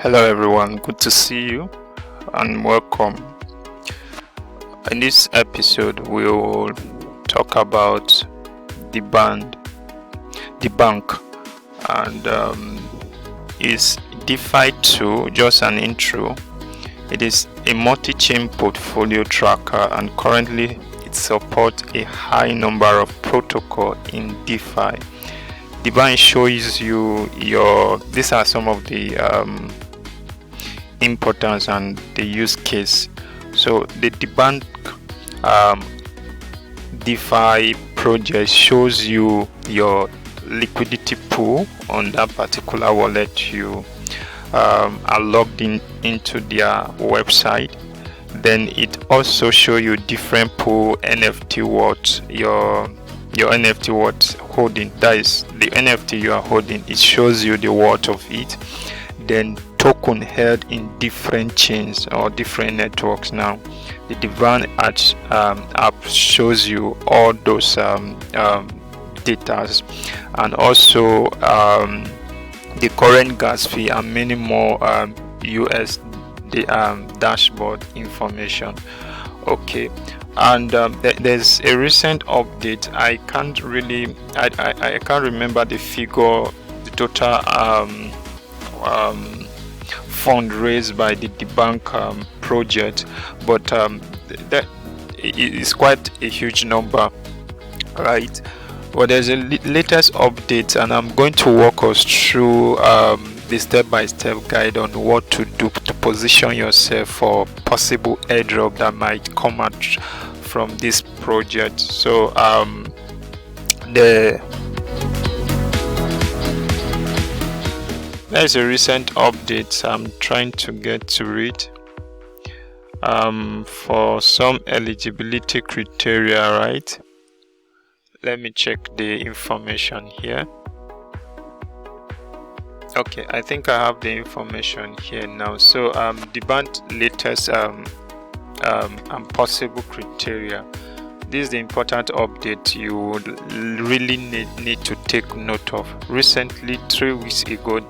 Hello everyone, good to see you and welcome. In this episode we will talk about DeBank and is DeFi 2, just an intro. It is a multi-chain portfolio tracker and currently it supports a high number of protocols in DeFi. DeBank shows you these are some of the importance and the use case. So the DeBank DeFi project shows you your liquidity pool on that particular wallet you are logged into their website. Then it also shows you different pool NFT what your NFT what holding, that is the NFT you are holding. It shows you the worth of it. Then token held in different chains or different networks. Now the DeBank app shows you all those data and also the current gas fee and many more US dashboard information. Okay, and there's a recent update. I can't remember the figure, the total fund raised by the DeBank project, but that is quite a huge number, right? Well, there's a latest update and I'm going to walk us through the step-by-step guide on what to do to position yourself for possible airdrop that come out from this project. So there's a recent update. I'm trying to get to it for some eligibility criteria, right? Let me check the information here. Okay, I think I have the information here now. So DeBank latest and possible criteria. This is the important update you would really need to take note of. Recently, 3 weeks ago,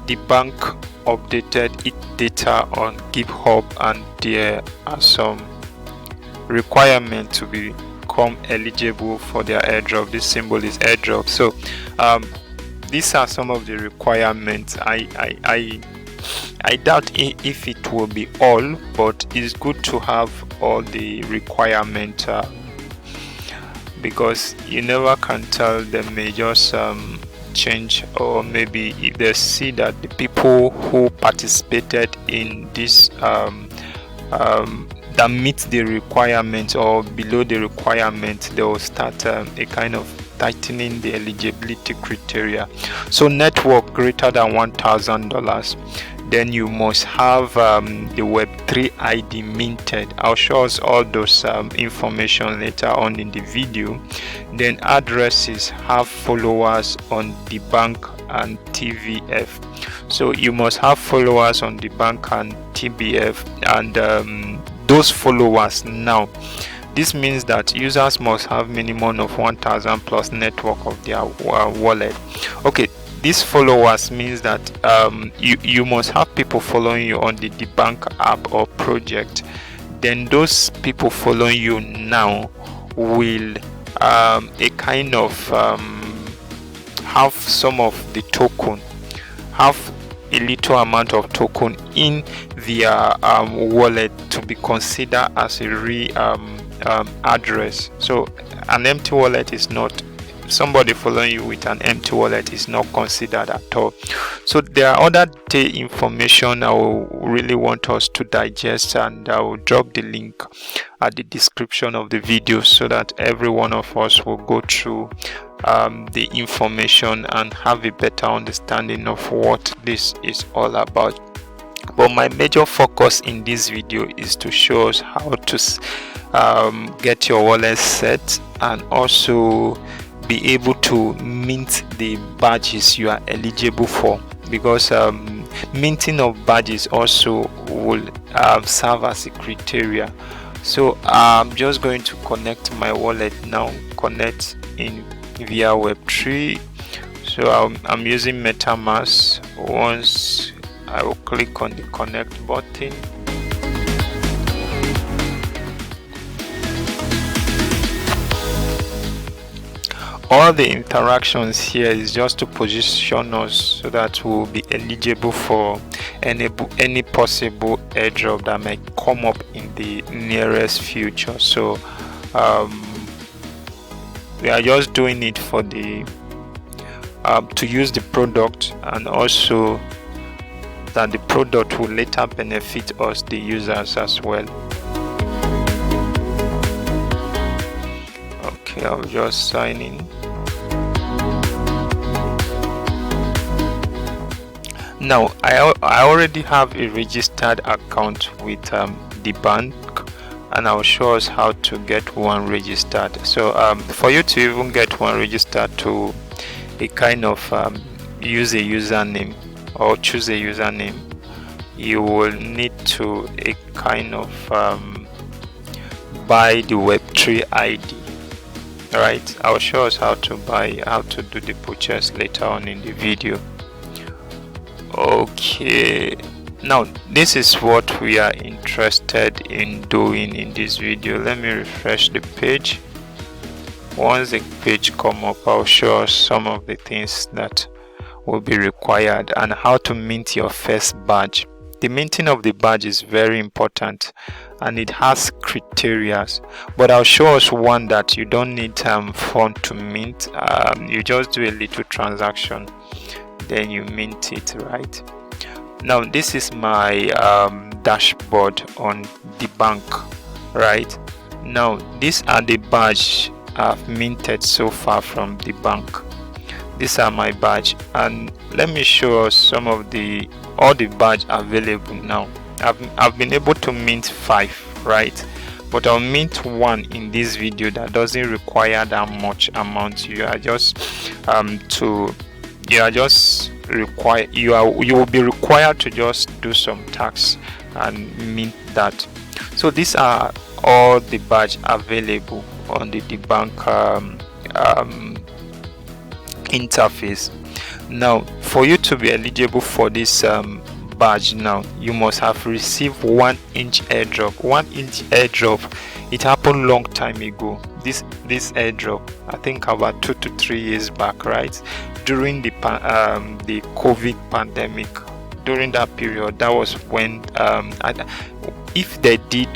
DeBank updated its data on GitHub and there are some requirements to become eligible for their airdrop. This symbol is airdrop. So these are some of the requirements. I doubt if it will be all, but it's good to have all the requirements because you never can tell. They may just change, or maybe if they see that the people who participated in this that meet the requirements or below the requirements, they will start a kind of tightening the eligibility criteria. So network greater than $1,000, then you must have the Web3 ID minted. I'll show us all those information later on in the video. Then addresses, have followers on DeBank and TVF. So you must have followers on DeBank and TBF, and those followers now, this means that users must have minimum of 1,000 plus network of their wallet. Okay, these followers means that you must have people following you on the DeBank app or project. Then those people following you now will a kind of have some of the token, have a little amount of token in their wallet to be considered as a real address. So an empty wallet is not, somebody following you with an empty wallet is not considered at all. So there are other information I will really want us to digest, and I will drop the link at the description of the video so that every one of us will go through the information and have a better understanding of what this is all about. But my major focus in this video is to show us how to get your wallet set and also be able to mint the badges you are eligible for, because minting of badges also will serve as a criteria. So I'm just going to connect my wallet now, connect in via Web3. So I'm using MetaMask. Once I will click on the connect button. All the interactions here is just to position us so that we will be eligible for any possible airdrop that may come up in the nearest future. So we are just doing it for the to use the product, and also that the product will later benefit us, the users, as well. Okay, I'll just sign in. Now I already have a registered account with DeBank, and I'll show us how to get one registered. So for you to even get one registered, to a kind of use a username or choose a username, you will need to a kind of buy the Web3 ID. Right, I'll show us how to do the purchase later on in the video. Okay, now this is what we are interested in doing in this video. Let me refresh the page. Once the page come up, I'll show us some of the things that will be required and how to mint your first badge. The minting of the badge is very important, and it has criteria, but I'll show us one that you don't need fund to mint. You just do a little transaction, then you mint it. Right now, this is my dashboard on DeBank. Right now, these are the badge I've minted so far from DeBank. These are my badge, and let me show us some of all the badge available now. I've been able to mint 5, right? But I'll mint one in this video that doesn't require that much amount. You will be required to just do some tax and mint that. So these are all the badge available on the DeBank interface. Now, for you to be eligible for this badge, now you must have received 1 inch airdrop. 1 inch airdrop, it happened long time ago. This airdrop, I think about 2 to 3 years back, right, during the COVID pandemic. During that period, that was when if they did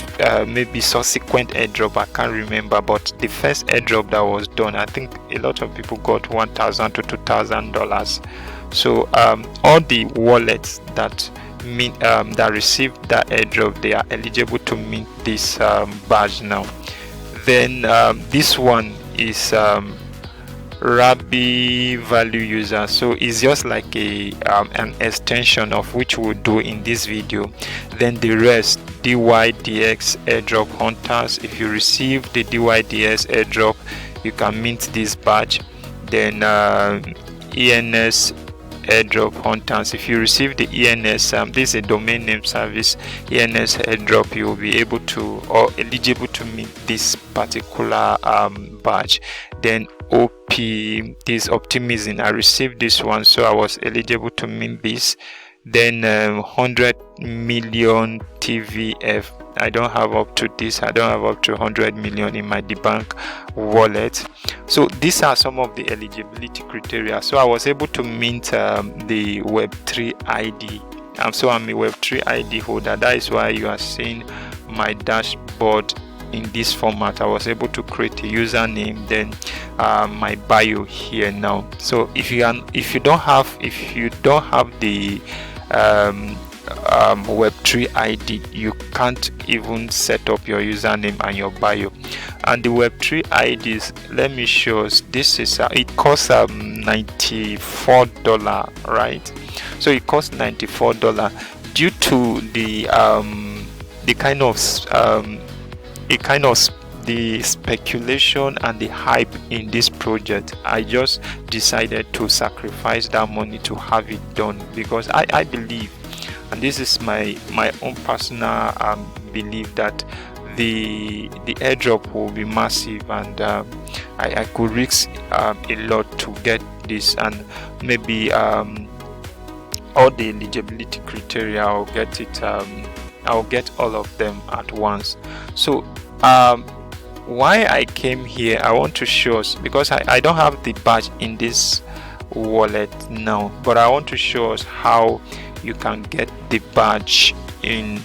maybe subsequent airdrop, I can't remember, but the first airdrop that was done, I think a lot of people got $1,000 to $2,000. So all the wallets that received that airdrop, they are eligible to mint this badge now. Then this one is Rabbi value user, so it's just like an extension of which we'll do in this video. Then the rest, DYDX airdrop hunters. If you receive the DYDX airdrop, you can mint this badge. Then ENS airdrop hunters. If you receive the ENS, this is a domain name service ENS airdrop, you will be able to or eligible to mint this particular badge. Then OP, this optimism, I received this one, so I was eligible to mint this. Then 100 million TVF, I don't have up to this. I don't have up to 100 million in my DeBank wallet. So these are some of the eligibility criteria. So I was able to mint the Web3 ID. So I'm a Web3 ID holder. That is why you are seeing my dashboard in this format. I was able to create a username, then my bio here now. So if you don't have the Web3 ID, you can't even set up your username and your bio. And the Web3 IDs, let me show us. This is it costs $94, right? So it costs $94 due to the the speculation and the hype in this project. I just decided to sacrifice that money to have it done, because I believe, and this is my own personal belief, that the airdrop will be massive, and I could risk a lot to get this, and maybe all the eligibility criteria. I'll get it. I'll get all of them at once. So why I came here, I want to show us, because I don't have the badge in this wallet now, but I want to show us how you can get the badge in.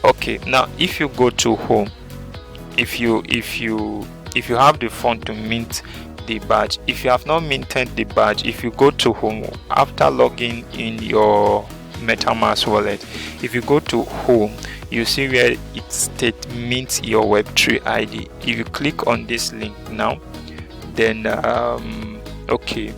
Okay, now if you go to home, if you have the fund to mint the badge, if you have not minted the badge, if you go to home after logging in your MetaMask wallet, if you go to home, you see where it states mint your Web3 ID. If you click on this link now, then okay,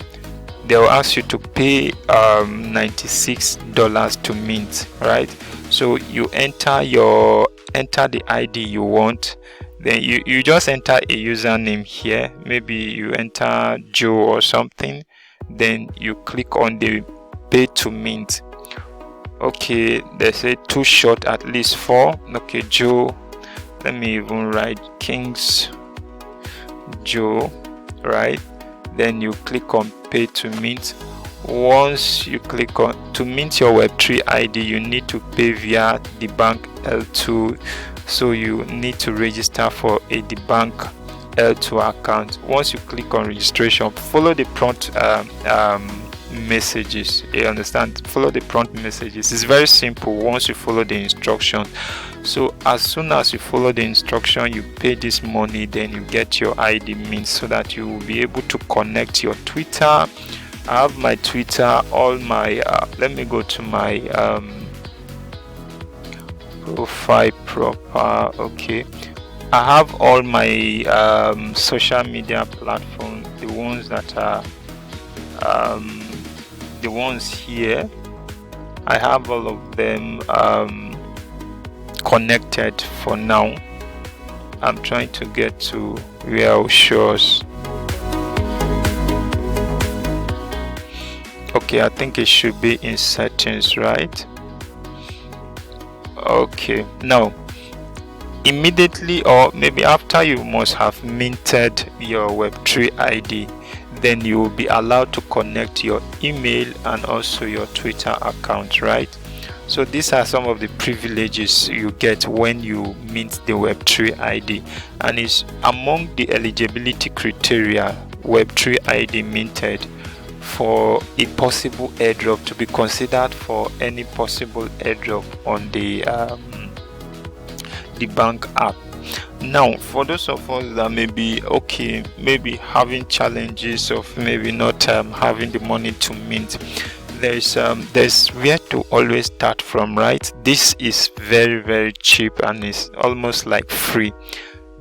they'll ask you to pay $96 to mint, right? So you enter the ID you want, then you just enter a username here, maybe you enter Joe or something, then you click on the pay to mint. Okay, they say too short, at least 4. Okay, Joe, let me even write Kings Joe, right? Then you click on pay to mint. Once you click on to mint your Web3 ID, you need to pay via DeBank L2, so you need to register for a DeBank L2 account. Once you click on registration, follow the prompt messages. You understand? Follow the prompt messages. It's very simple once you follow the instruction. So as soon as you follow the instruction, you pay this money, then you get your ID mint, so that you will be able to connect your Twitter. I have my Twitter, all my let me go to my profile proper. Okay, I have all my social media platforms, the ones that are the ones here. I have all of them connected for now. I'm trying to get to where I'll show us. Okay, I think it should be in settings, right? Okay, now immediately, or maybe after you must have minted your Web3 ID, then you will be allowed to connect your email and also your Twitter account, right? So these are some of the privileges you get when you mint the Web3 ID, and it's among the eligibility criteria Web3 ID minted for a possible airdrop, to be considered for any possible airdrop on the bank app. Now, for those of us that may be maybe having challenges of maybe not having the money to mint, there's where to always start from, right? This is very, very cheap and it's almost like free.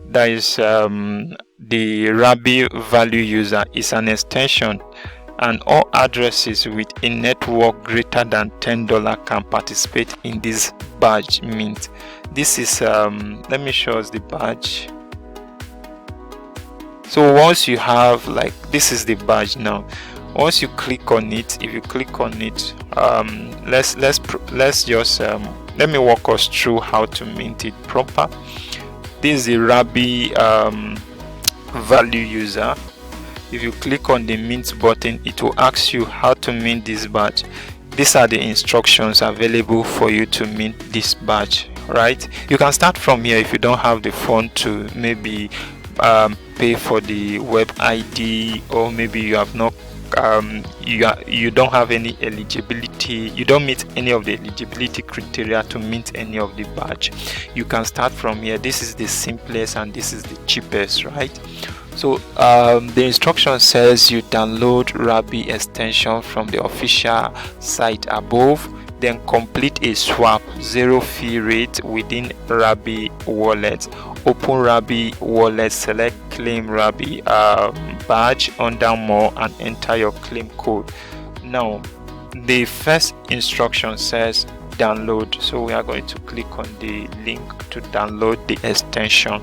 That is the Rabi value user is an extension, and all addresses with a network greater than $10 can participate in this badge mint. This is let me show us the badge. So once you have, like, this is the badge now. Once you click on it, if you click on it, let's just let me walk us through how to mint it proper. This is the Rabi value user. If you click on the mint button, it will ask you how to mint this badge. These are the instructions available for you to mint this badge, right? You can start from here if you don't have the fund to maybe pay for the web ID, or maybe you have not you don't have any eligibility, you don't meet any of the eligibility criteria to mint any of the badge. You can start from here. This is the simplest and this is the cheapest, right? So the instruction says you download Rabi extension from the official site above, then complete a swap, 0 fee rate within Rabi wallet. Open Rabi wallet, select claim Rabi badge under more and enter your claim code. Now the first instruction says download, so we are going to click on the link to download the extension.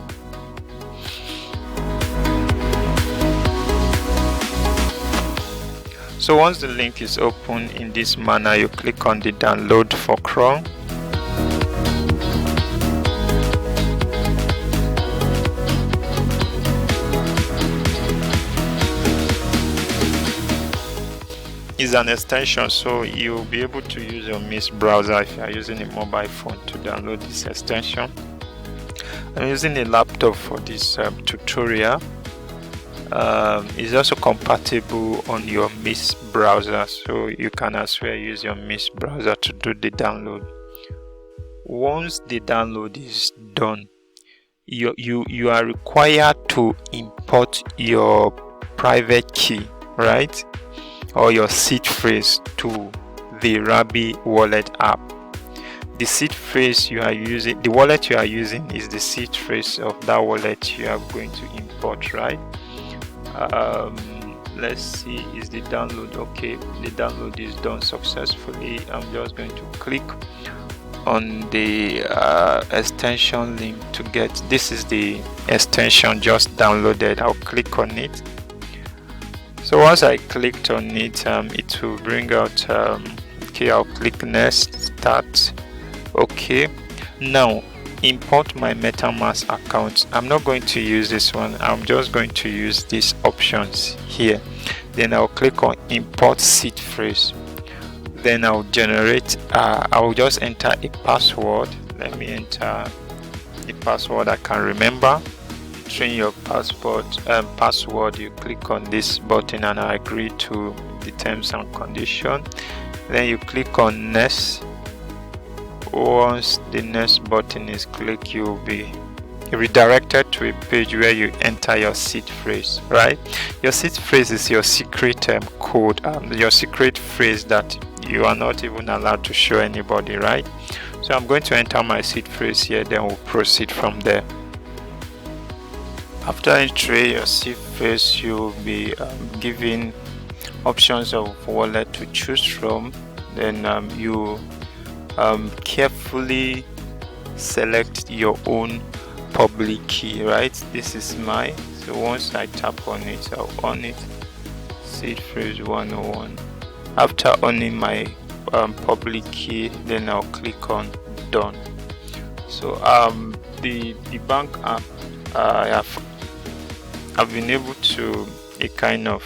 So once the link is open in this manner, you click on the download for Chrome. is an extension, so you'll be able to use your Mist browser if you are using a mobile phone to download this extension. I'm using a laptop for this tutorial. It's also compatible on your Mist browser, so you can as well use your Mist browser to do the download. Once the download is done, you are required to import your private key, right, or your seed phrase to the Rabbi wallet app. The seed phrase you are using, the wallet you are using, is the seed phrase of that wallet you are going to import, right? Let's see, is the download okay? The download is done successfully. I'm just going to click on the extension link to get, this is the extension just downloaded. I'll click on it. So once I clicked on it, it will bring out okay, I'll click next, start. Okay, now import my MetaMask account. I'm not going to use this one, I'm just going to use these options here. Then I'll click on import seed phrase. Then I'll generate, I'll just enter a password. Let me enter the password I can remember. Train your password. You click on this button and I agree to the terms and conditions. Then you click on next. Once the next button is clicked, you'll be redirected to a page where you enter your seed phrase, right? Your seed phrase is your secret code, your secret phrase that you are not even allowed to show anybody, right? So I'm going to enter my seed phrase here, then we'll proceed from there. After entering your seed phrase, you'll be given options of wallet to choose from. Then you carefully select your own public key, right? This is mine. So once I tap on it, I'll on it, seed phrase 101. After owning my public key, then I'll click on done. So the DeBank app, I've been able to kind of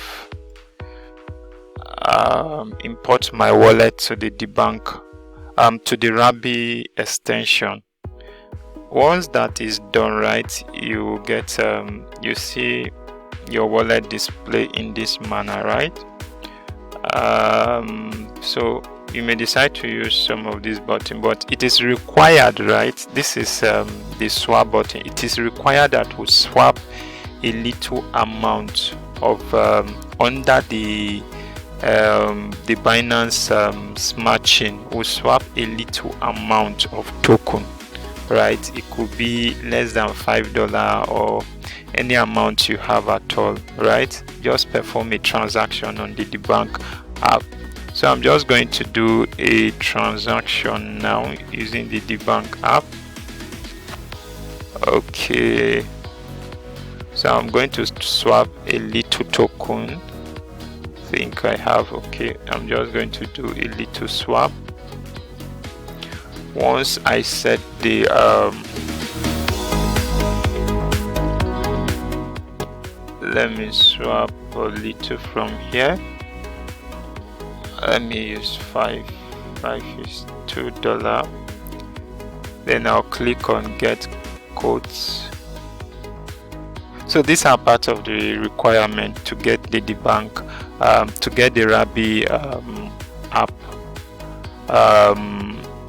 import my wallet to the DeBank to the Rabbi extension. Once that is done, right, you get you see your wallet display in this manner, right? So you may decide to use some of this button, but it is required, right? This is the swap button. It is required that we swap a little amount of under the Binance Smart Chain. We swap a little amount of token, right? It could be less than $5 or any amount you have at all, right? Just perform a transaction on the DeBank app. So I'm just going to do a transaction now using the DeBank app. Okay, so I'm going to swap a little token. I think I have, okay, I'm just going to do a little swap. Once I set the let me swap a little from here. Let me use 5 is $2. Then I'll click on get quotes. So these are part of the requirement to get the DeBank to get the Rabbi app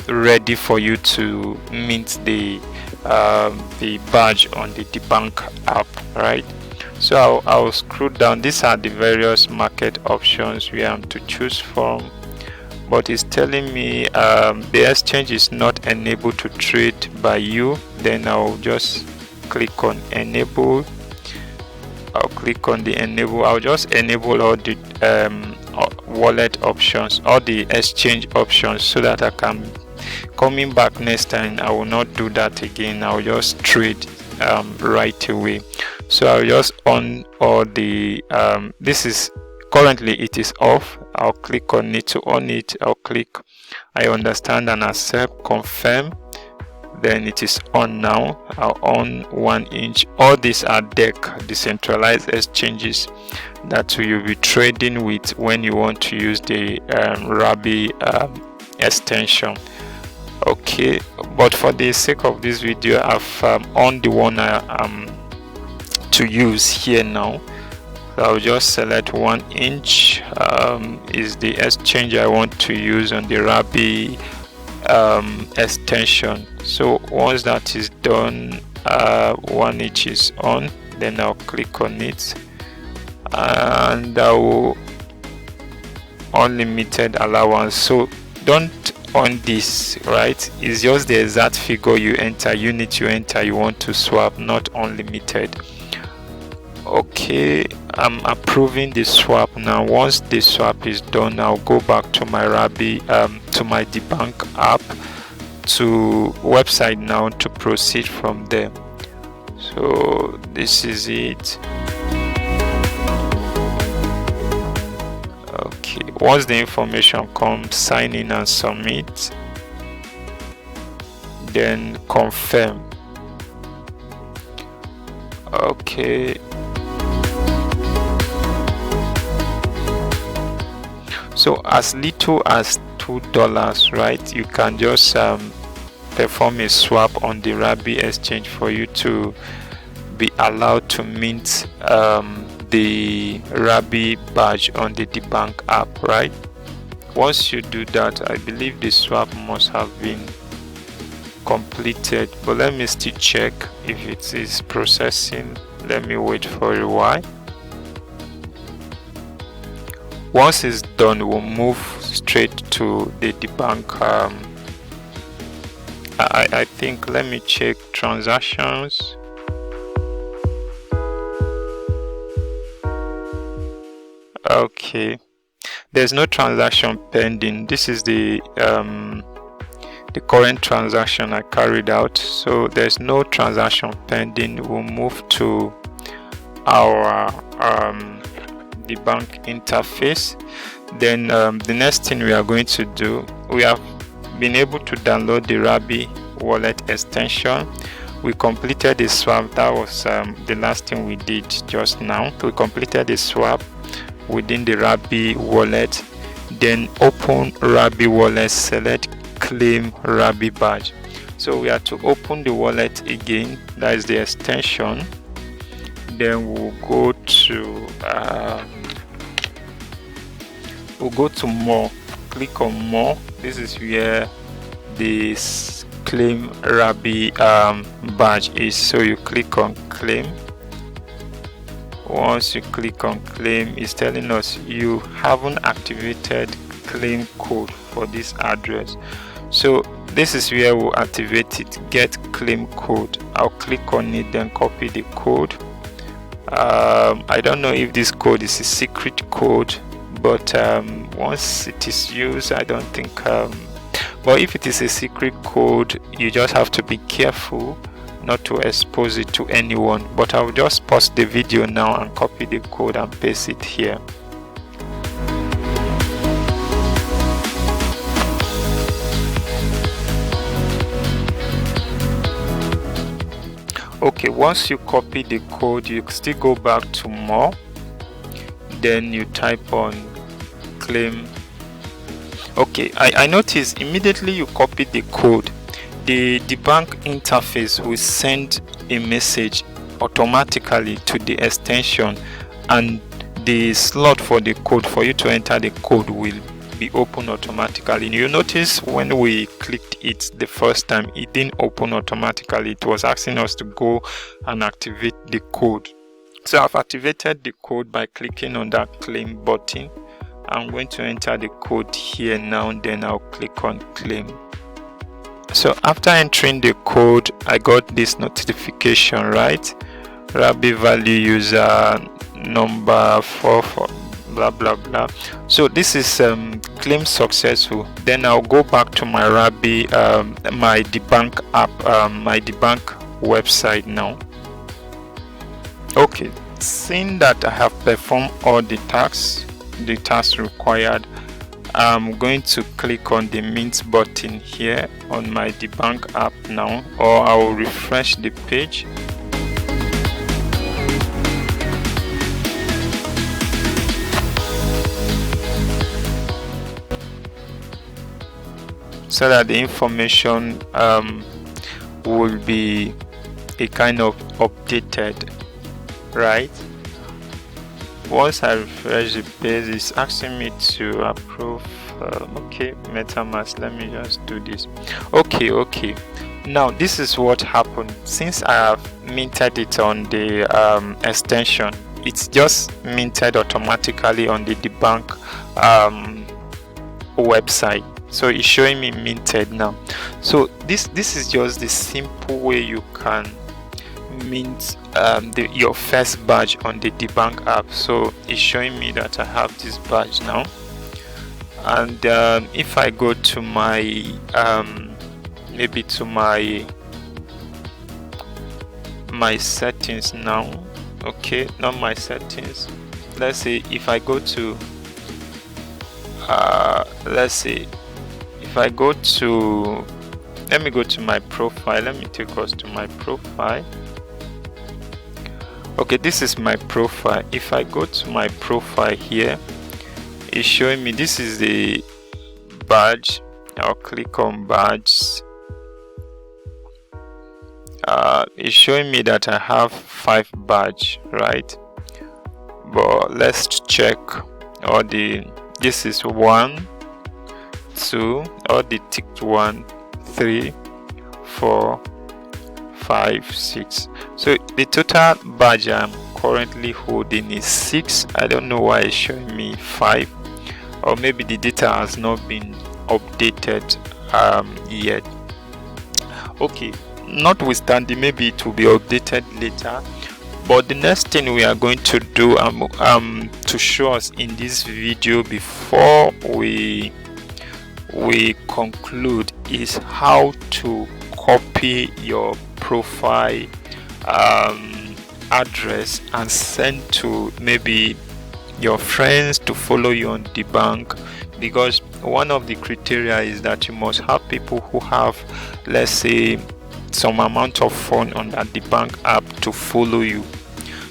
ready for you to mint the badge on the DeBank app, right? So I'll scroll down. These are the various market options we have to choose from, but it's telling me the exchange is not enabled to trade by you. Then I'll just click on enable. I'll click on the enable. I'll just enable all the wallet options, all the exchange options, so that I can, coming back next time, I will not do that again. I'll just trade right away. So I'll just on all the this is currently it is off. I'll click on it. To on it, I'll click I understand and accept, confirm. then it is on now. I'll on 1 inch. All these are DEX, decentralized exchanges, that you'll be trading with when you want to use the Rabi extension. Okay, but for the sake of this video, I've on the one I am to use here now. So I'll just select 1 inch is the exchange I want to use on the Rabi extension. So once that is done, 1 inch is on, then I'll click on it, and I will unlimited allowance. So don't on this, right? It's just the exact figure you enter, unit you enter, you want to swap, not unlimited. Okay, I'm approving the swap now. Once the swap is done, I'll go back to my Rabi to my DeBank app to website now to proceed from there. So this is it. Okay, once the information comes, sign in and submit, then confirm. Okay, so as little as $2, right, you can just perform a swap on the Rabi exchange for you to be allowed to mint the Rabi badge on the DeBank app, right? Once you do that, I believe the swap must have been completed, but let me still check if it is processing. Let me wait for a while. Once it's done, we'll move straight to the DeBank. I think, let me check transactions. Okay, there's no transaction pending. This is the current transaction I carried out, so there's no transaction pending. We'll move to our DeBank interface. Then the next thing we are going to do, we have been able to download the Rabi wallet extension. We completed the swap. That was the last thing we did just now. We completed the swap within the Rabi wallet. Then open Rabi wallet, select claim Rabi badge. So we have to open the wallet again, that is the extension. Then we'll go to more, click on more. This is where this claim Rabi badge is, so you click on claim. Once you click on claim, it's telling us you haven't activated claim code for this address. So this is where we'll activate it, get claim code. I'll click on it, then copy the code. I don't know if this code is a secret code, but once it is used, I don't think but if it is a secret code, you just have to be careful not to expose it to anyone. But I'll just pause the video now and copy the code and paste it here. Okay, once you copy the code, you still go back to more, then you type on claim. Okay, I noticed immediately you copy the code, the DeBank interface will send a message automatically to the extension, and the slot for the code for you to enter the code will be open automatically. You notice when we clicked it the first time, it didn't open automatically. It was asking us to go and activate the code. So I've activated the code by clicking on that claim button. I'm going to enter the code here now, then I'll click on claim. So after entering the code, I got this notification, right? Rabi value user number 44 blah blah blah. So this is claim successful. Then I'll go back to my Rabi my DeBank app, my DeBank website now. Okay, seeing that I have performed all the tasks required, I'm going to click on the mint button here on my DeBank app now, or I will refresh the page. So that the information will be a kind of updated, right? Once I refresh the page, it's asking me to approve. Okay, MetaMask, let me just do this. Okay, now this is what happened. Since I have minted it on the extension, it's just minted automatically on the DeBank website. So it's showing me minted now. So this is just the simple way you can mint your first badge on the DeBank app. So it's showing me that I have this badge now, and if I go to my maybe to my settings now, okay, not my settings, let's say if I go to let's say if I go to, let me go to my profile, let me take us to my profile. Okay, this is my profile. If I go to my profile here, it's showing me this is the badge. I'll click on badges. It's showing me that I have 5 badge, right? But let's check all the, this is 1, 2, all the ticked 1, 3, 4, 5, 6. So the total badge I'm currently holding is 6. I don't know why it's showing me 5, or maybe the data has not been updated yet. Okay, notwithstanding, maybe it will be updated later. But the next thing we are going to do to show us in this video before we conclude is how to copy your profile address and send to maybe your friends to follow you on DeBank, because one of the criteria is that you must have people who have, let's say, some amount of fun on that DeBank app to follow you,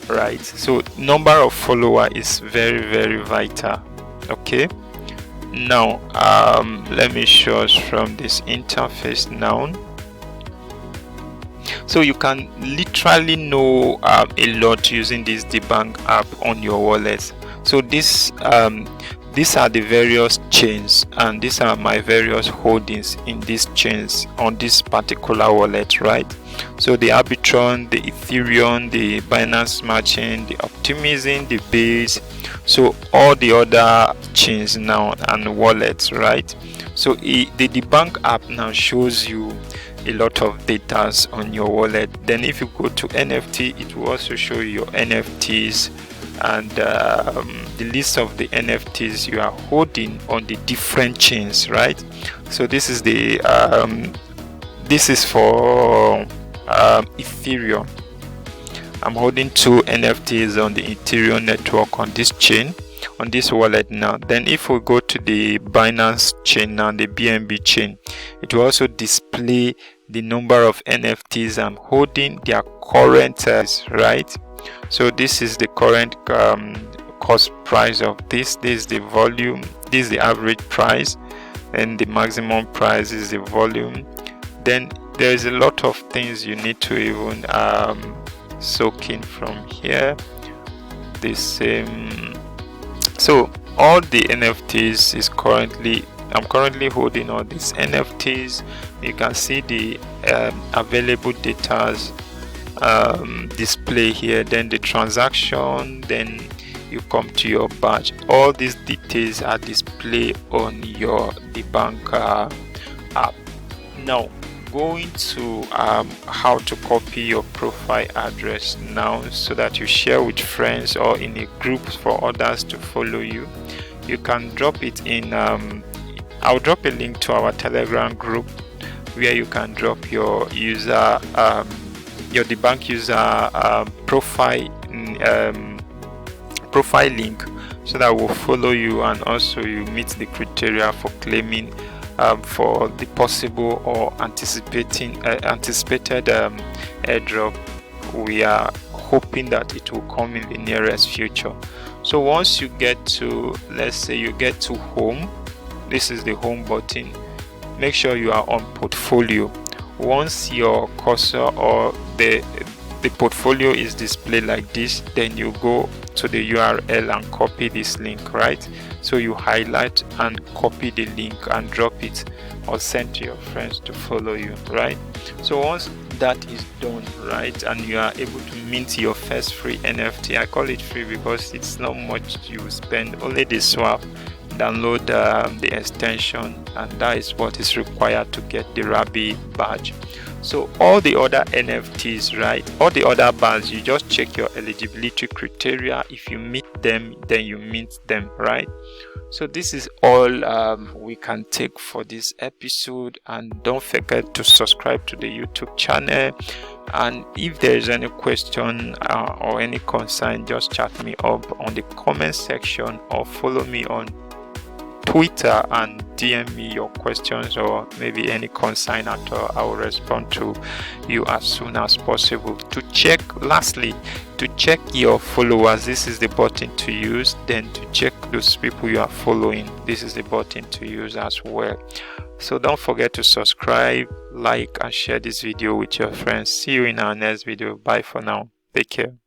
right? So number of follower is very, very vital. Okay, now let me show us from this interface now. So you can literally know a lot using this DeBank app on your wallet. So this these are the various chains, and these are my various holdings in these chains on this particular wallet, right? So the Arbitron, the Ethereum, the Binance Smart Chain, the Optimism, the Base, so all the other chains now and wallets, right? So the DeBank app now shows you a lot of data on your wallet. Then if you go to NFT, it will also show you your NFTs and the list of the NFTs you are holding on the different chains, right? So this is the this is for Ethereum. I'm holding 2 NFTs on the Ethereum network on this chain, on this wallet now. Then if we go to the Binance chain now, the BNB chain, it will also display the number of NFTs I'm holding, their current right? So this is the current cost price of this. This is the volume, this is the average price, and the maximum price is the volume. Then there is a lot of things you need to even soak in from here. The same, so all the NFTs is currently, I'm currently holding all these NFTs. You can see the available data display here, then the transaction, then you come to your badge. All these details are displayed on your DeBank app. Now going to how to copy your profile address now, so that you share with friends or in a group for others to follow you. You can drop it in I'll drop a link to our Telegram group where you can drop your user your DeBank user profile link, so that we'll follow you, and also you meet the criteria for claiming for the possible or anticipated airdrop. We are hoping that it will come in the nearest future. So once you get to, let's say you get to home, this is the home button. Make sure you are on portfolio. Once your cursor or the portfolio is displayed like this, then you go to the URL and copy this link, right? So you highlight and copy the link and drop it or send to your friends to follow you, right? So once that is done, right, and you are able to mint your first free NFT, I call it free because it's not much you spend, only the swap, download the extension, and that is what is required to get the Rabbi badge. So all the other NFTs, right, all the other bands, you just check your eligibility criteria. If you meet them, then you mint them, right? So this is all we can take for this episode, and don't forget to subscribe to the YouTube channel. And if there is any question or any concern, just chat me up on the comment section or follow me on Twitter and DM me your questions or maybe any concern at all. I will respond to you as soon as possible. Lastly, to check your followers, this is the button to use. Then to check those people you are following, this is the button to use as well. So don't forget to subscribe, like, and share this video with your friends. See you in our next video. Bye for now. Take care.